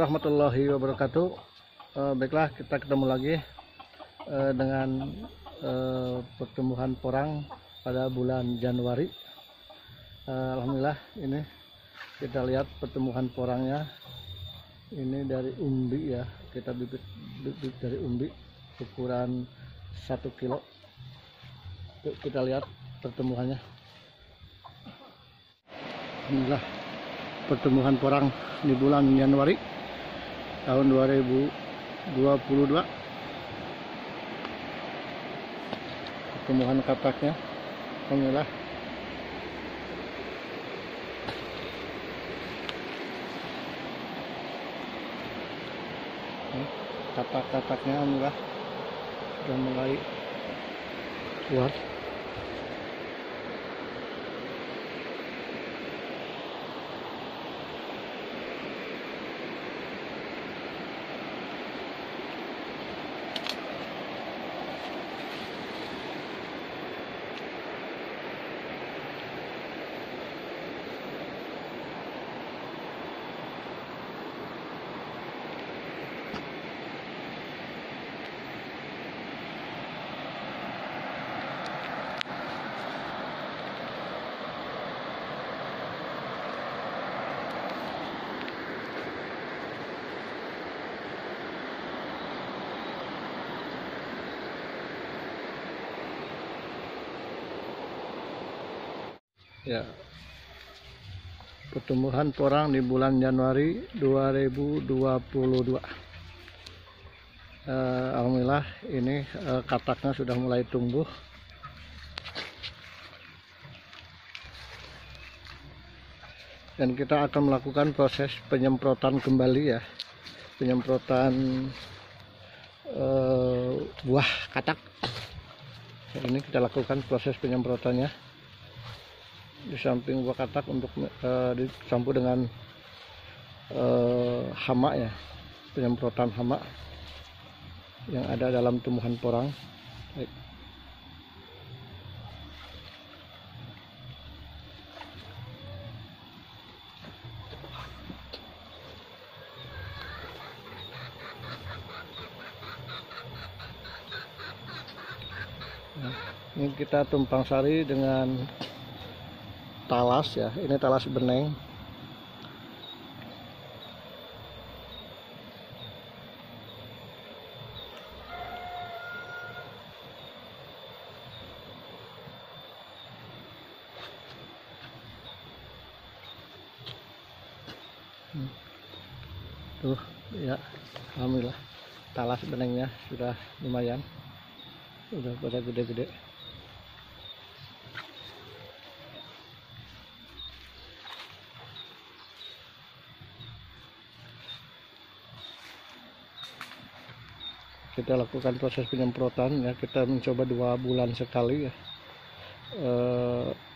warahmatullahi wabarakatuh. Baiklah, kita ketemu lagi dengan pertumbuhan porang pada bulan Januari. Alhamdulillah, ini kita lihat pertumbuhan porangnya. Ini dari umbi ya, kita bibit dari umbi ukuran 1 kilo. Yuk kita lihat pertumbuhannya. Alhamdulillah, pertumbuhan porang di bulan Januari tahun 2022. Pertumbuhan kataknya, alhamdulillah. Katak-kataknya alhamdulillah sudah mulai keluar. Ya, pertumbuhan porang di bulan Januari 2022. Alhamdulillah, ini kataknya sudah mulai tumbuh. Dan kita akan melakukan proses penyemprotan kembali ya, penyemprotan buah katak. Ini kita lakukan proses penyemprotannya. Di samping buah katak untuk dicampur dengan hama ya, penyemprotan hama yang ada dalam tumbuhan porang. Baik. Nah, ini kita tumpang sari dengan talas ya, ini talas beneng. Tuh ya, alhamdulillah talas benengnya sudah lumayan, udah pada gede-gede. Kita lakukan proses penyemprotan ya, kita mencoba 2 bulan sekali ya,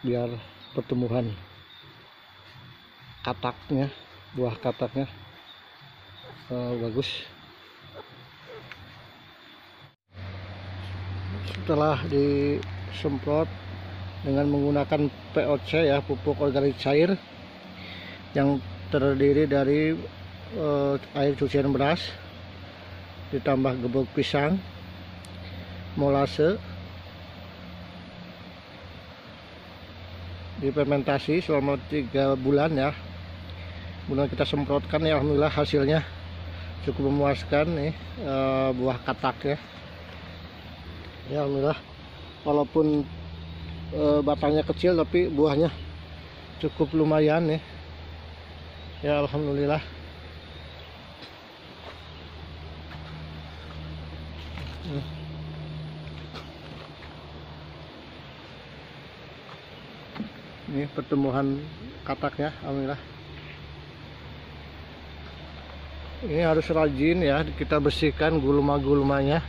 biar pertumbuhan kataknya, buah kataknya bagus. Setelah disemprot dengan menggunakan POC ya, pupuk organik cair yang terdiri dari air cucian beras ditambah gebuk pisang, molase, difermentasi selama 3 bulan ya. Kemudian kita semprotkan ya, alhamdulillah hasilnya cukup memuaskan nih, buah katak ya, alhamdulillah. Walaupun batangnya kecil tapi buahnya cukup lumayan nih ya, alhamdulillah. Ini pertumbuhan kataknya, alhamdulillah. Ini harus rajin ya, kita bersihkan gulma-gulmanya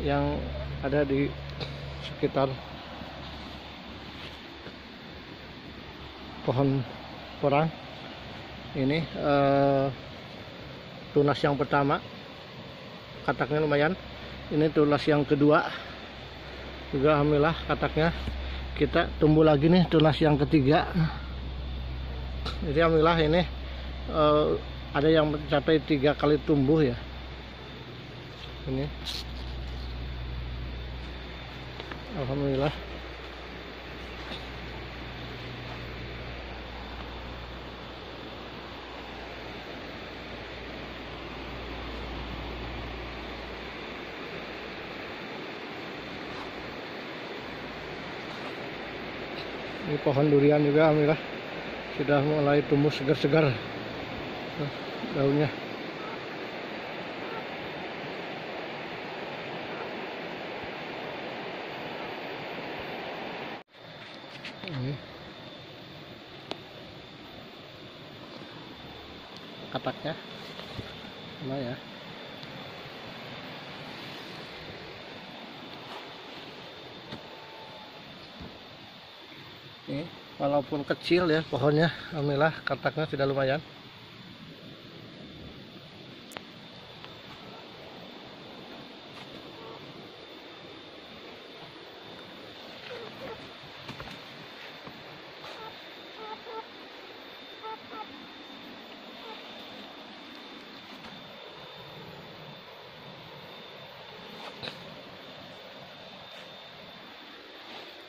yang ada di sekitar pohon porang. Ini tunas yang pertama, kataknya lumayan. Ini tunas yang kedua juga, alhamdulillah kataknya. Kita tumbuh lagi nih tunas yang ketiga. Jadi alhamdulillah ini ada yang mencapai 3 kali tumbuh ya. Ini alhamdulillah. Ini pohon durian juga alhamdulillah sudah mulai tumbuh segar-segar daunnya. Ini kataknya sama ya. Ini walaupun kecil ya pohonnya, alhamdulillah kataknya sudah lumayan.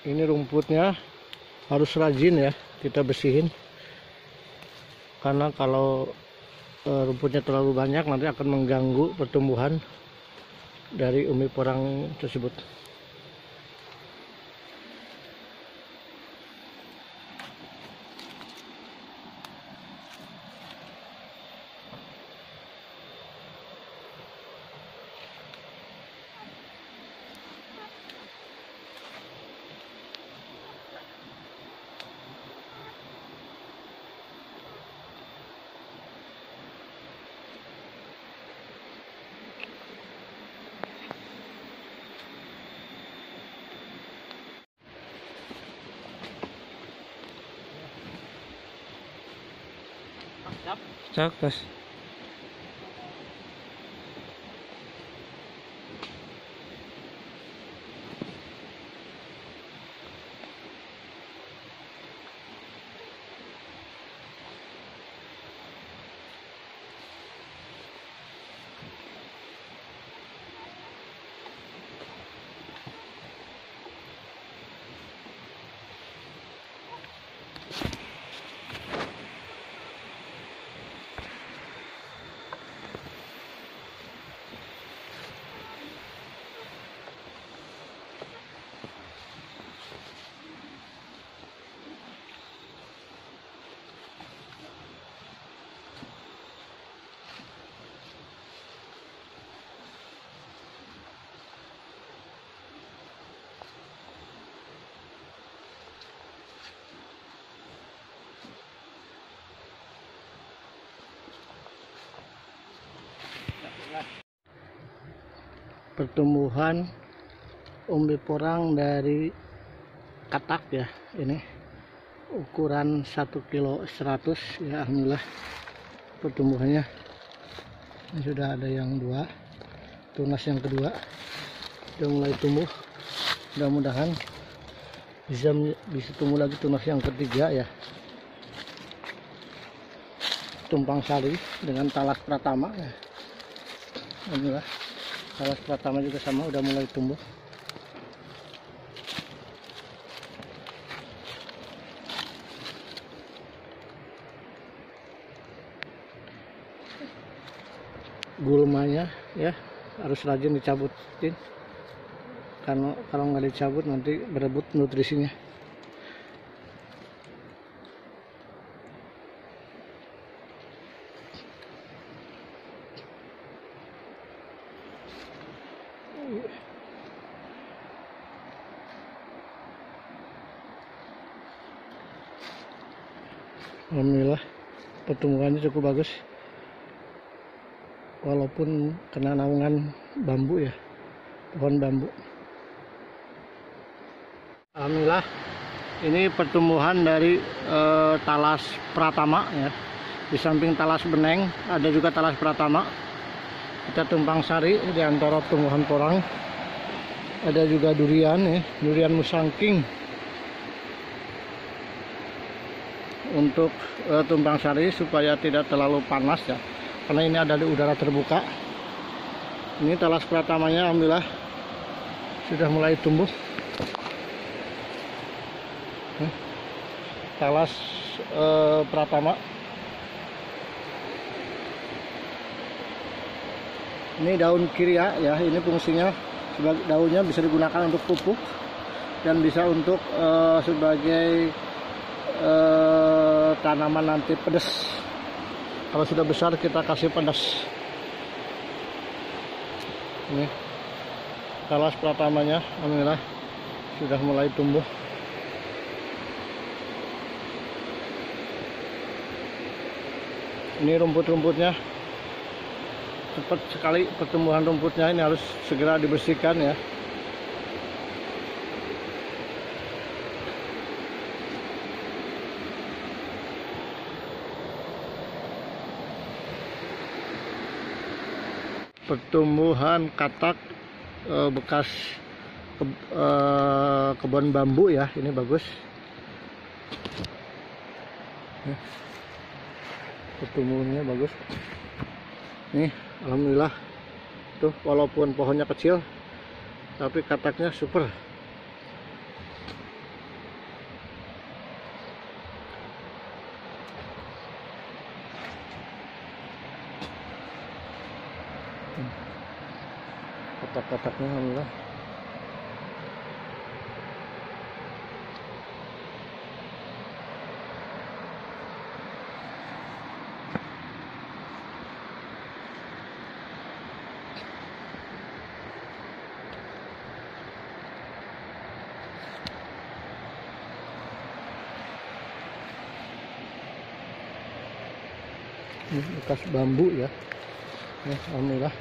Ini rumputnya harus rajin ya kita bersihin, karena kalau rumputnya terlalu banyak nanti akan mengganggu pertumbuhan dari umbi porang tersebut. Cakes. Pertumbuhan umbi porang dari katak ya, ini ukuran 1,1 kilo ya, alhamdulillah pertumbuhannya. Ini sudah ada yang 2, tunas yang kedua sudah mulai tumbuh, mudah-mudahan bisa tumbuh lagi tunas yang ketiga ya. Tumpang sari dengan talas pratama ya, alhamdulillah. Talas pratama juga sama, udah mulai tumbuh. Gulmanya ya harus rajin dicabutin, karena kalau nggak dicabut nanti berebut nutrisinya. Alhamdulillah pertumbuhannya cukup bagus, walaupun kena naungan bambu ya, pohon bambu. Alhamdulillah ini pertumbuhan dari talas pratama ya. Di samping talas beneng ada juga talas pratama. Kita tumpang sari di antara tumbuhan porang. Ada juga durian ya, durian musangking. untuk tumpang sari supaya tidak terlalu panas ya, karena ini ada di udara terbuka. Ini talas pratamanya alhamdulillah sudah mulai tumbuh. Talas pratama. Ini daun kiria ya, ini fungsinya sebagai daunnya bisa digunakan untuk pupuk dan bisa untuk sebagai tanaman nanti pedas. Kalau sudah besar kita kasih pedas. Ini talas pratamanya alhamdulillah sudah mulai tumbuh. Ini rumput-rumputnya cepat sekali pertumbuhan rumputnya, ini harus segera dibersihkan ya. Pertumbuhan katak bekas kebun bambu ya, ini bagus. Pertumbuhannya bagus. Nih alhamdulillah tuh, walaupun pohonnya kecil tapi kataknya super. Katak-kataknya alhamdulillah. Ini bekas bambu ya. Alhamdulillah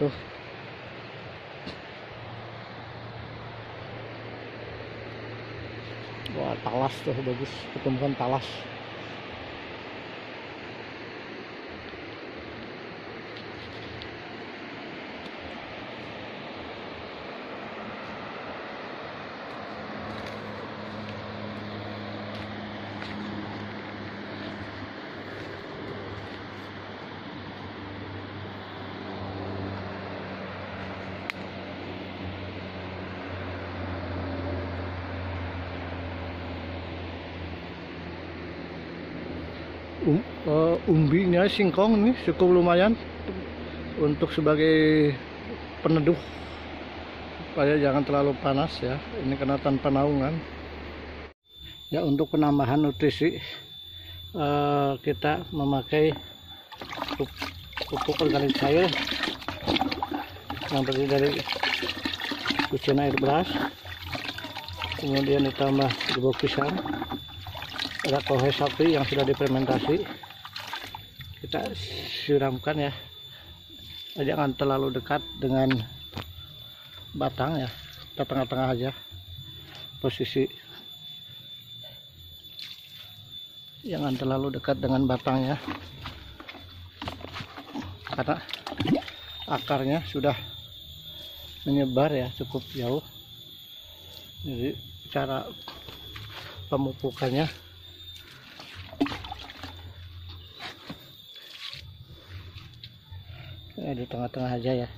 tuh. Wah, talas tuh bagus, pertumbuhan talas. Umbinya singkong ini cukup lumayan untuk sebagai peneduh supaya jangan terlalu panas ya. Ini karena tanpa naungan ya. Untuk penambahan nutrisi kita memakai pupuk organik cair yang terdiri dari cucian air beras, kemudian ditambah bubuk pisang, ada kohe sapi yang sudah difermentasi. Kita siramkan ya, jangan terlalu dekat dengan batang ya, kita tengah-tengah aja posisi, jangan terlalu dekat dengan batangnya karena akarnya sudah menyebar ya cukup jauh. Jadi cara pemupukannya di tengah-tengah aja ya.